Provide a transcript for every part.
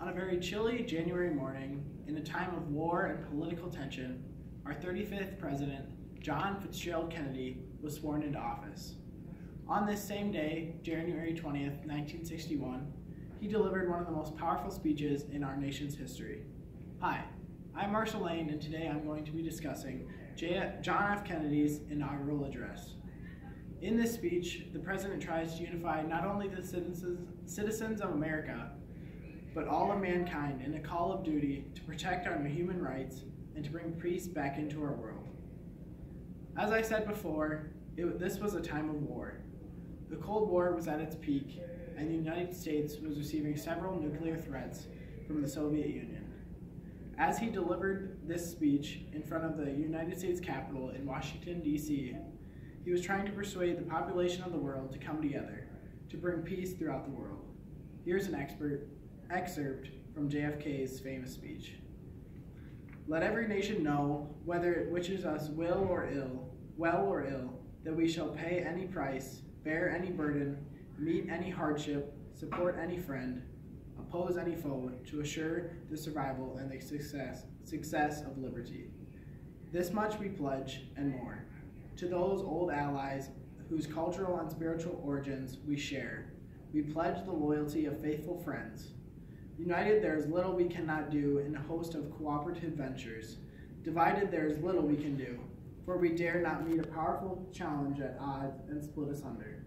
On a very chilly January morning, in a time of war and political tension, our 35th President, John Fitzgerald Kennedy, was sworn into office. On this same day, January 20th, 1961, he delivered one of the most powerful speeches in our nation's history. Hi, I'm Marshall Lane, and today I'm going to be discussing John F. Kennedy's inaugural address. In this speech, the President tries to unify not only the citizens of America, but all of mankind in a call of duty to protect our human rights and to bring peace back into our world. As I said before, this was a time of war. The Cold War was at its peak, and the United States was receiving several nuclear threats from the Soviet Union. As he delivered this speech in front of the United States Capitol in Washington, D.C., he was trying to persuade the population of the world to come together to bring peace throughout the world. Here's an excerpt from JFK's famous speech. Let every nation know, whether it wishes us well or ill, that we shall pay any price, bear any burden, meet any hardship, support any friend, oppose any foe, to assure the survival and the success of liberty. This much we pledge, and more. To those old allies whose cultural and spiritual origins we share, we pledge the loyalty of faithful friends. United, there is little we cannot do in a host of cooperative ventures. Divided, there is little we can do, for we dare not meet a powerful challenge at odds and split asunder.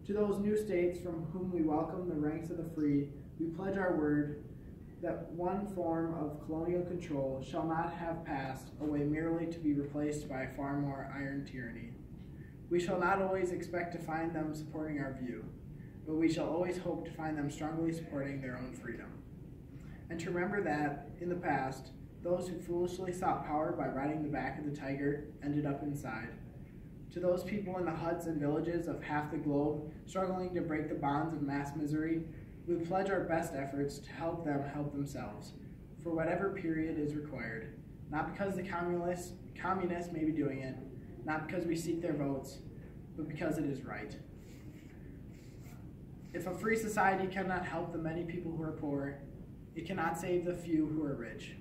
To those new states from whom we welcome the ranks of the free, we pledge our word that one form of colonial control shall not have passed away merely to be replaced by a far more iron tyranny. We shall not always expect to find them supporting our view, but we shall always hope to find them strongly supporting their own freedom. And to remember that, in the past, those who foolishly sought power by riding the back of the tiger ended up inside. To those people in the huts and villages of half the globe struggling to break the bonds of mass misery, we pledge our best efforts to help them help themselves, for whatever period is required, not because the communists may be doing it, not because we seek their votes, but because it is right. If a free society cannot help the many people who are poor, it cannot save the few who are rich.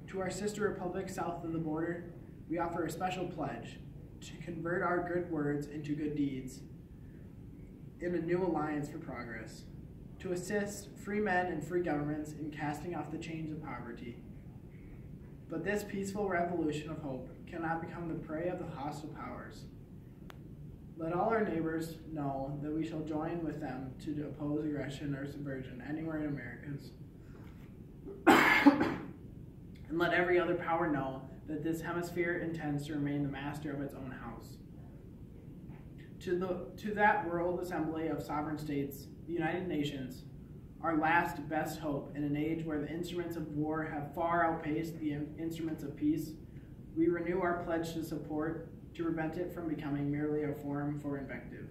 To our sister republics south of the border, we offer a special pledge to convert our good words into good deeds in a new alliance for progress, to assist free men and free governments in casting off the chains of poverty. But this peaceful revolution of hope cannot become the prey of the hostile powers. Let all our neighbors know that we shall join with them to oppose aggression or subversion anywhere in Americas. And let every other power know that this hemisphere intends to remain the master of its own house. To that world assembly of sovereign states, the United Nations, our last best hope in an age where the instruments of war have far outpaced the instruments of peace, we renew our pledge to support, to prevent it from becoming merely a forum for invective,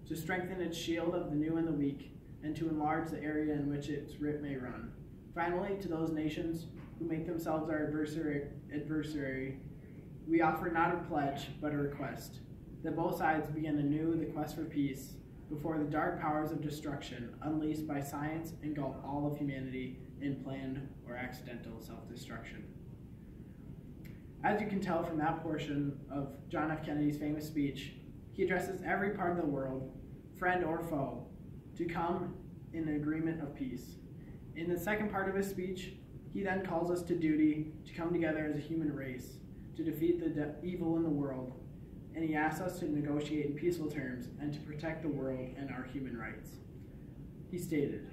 to strengthen its shield of the new and the weak, and to enlarge the area in which its writ may run. Finally, to those nations who make themselves our adversary, we offer not a pledge, but a request, that both sides begin anew the quest for peace, before the dark powers of destruction unleashed by science engulf all of humanity in planned or accidental self-destruction. As you can tell from that portion of John F. Kennedy's famous speech, he addresses every part of the world, friend or foe, to come in an agreement of peace. In the second part of his speech, he then calls us to duty to come together as a human race, to defeat the evil in the world, and he asks us to negotiate in peaceful terms and to protect the world and our human rights. He stated,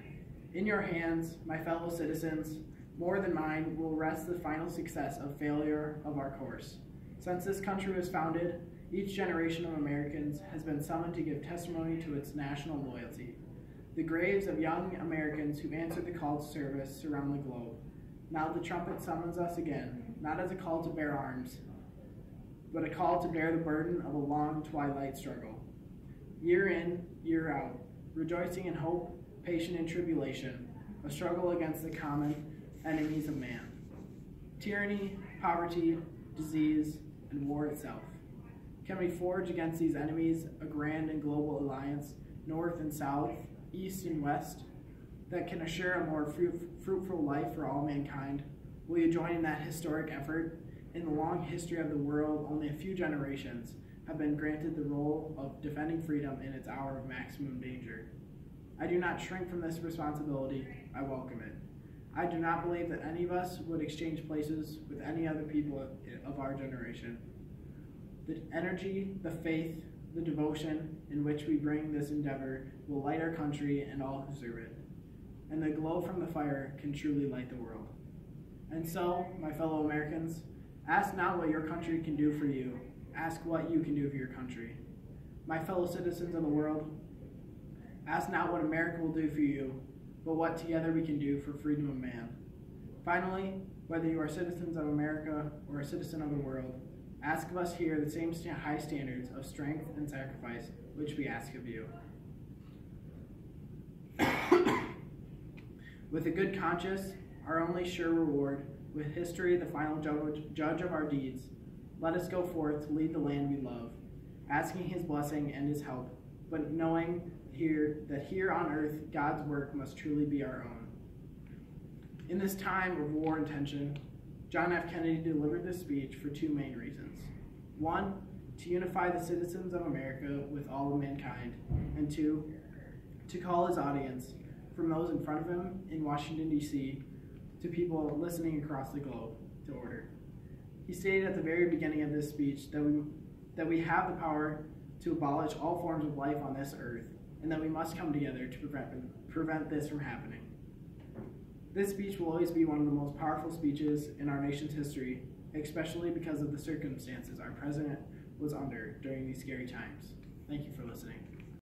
"In your hands, my fellow citizens, more than mine, will rest the final success of failure of our course. Since this country was founded, each generation of Americans has been summoned to give testimony to its national loyalty. The graves of young Americans who answered the call to service surround the globe. Now the trumpet summons us again, not as a call to bear arms, but a call to bear the burden of a long twilight struggle. Year in, year out, rejoicing in hope, patient in tribulation, a struggle against the common enemies of man. Tyranny, poverty, disease, and war itself. Can we forge against these enemies a grand and global alliance, north and south, east and west? that can assure a more fruitful life for all mankind? Will you join in that historic effort? In the long history of the world, only a few generations have been granted the role of defending freedom in its hour of maximum danger. I do not shrink from this responsibility. I welcome it. I do not believe that any of us would exchange places with any other people of our generation. The energy, the faith, the devotion in which we bring this endeavor will light our country and all who serve it. And the glow from the fire can truly light the world. And so, my fellow Americans, ask not what your country can do for you. Ask what you can do for your country. My fellow citizens of the world, ask not what America will do for you, but what together we can do for freedom of man. Finally, whether you are citizens of America or a citizen of the world, ask of us here the same high standards of strength and sacrifice which we ask of you. With a good conscience, our only sure reward, with history the final judge of our deeds, let us go forth to lead the land we love, asking his blessing and his help, but knowing that here on earth God's work must truly be our own. In this time of war and tension, John F. Kennedy delivered this speech for two main reasons. One, to unify the citizens of America with all of mankind, and two, to call his audience, from those in front of him in Washington, D.C., to people listening across the globe, to order. He stated at the very beginning of this speech that we have the power to abolish all forms of life on this earth, and that we must come together to prevent this from happening. This speech will always be one of the most powerful speeches in our nation's history, especially because of the circumstances our president was under during these scary times. Thank you for listening.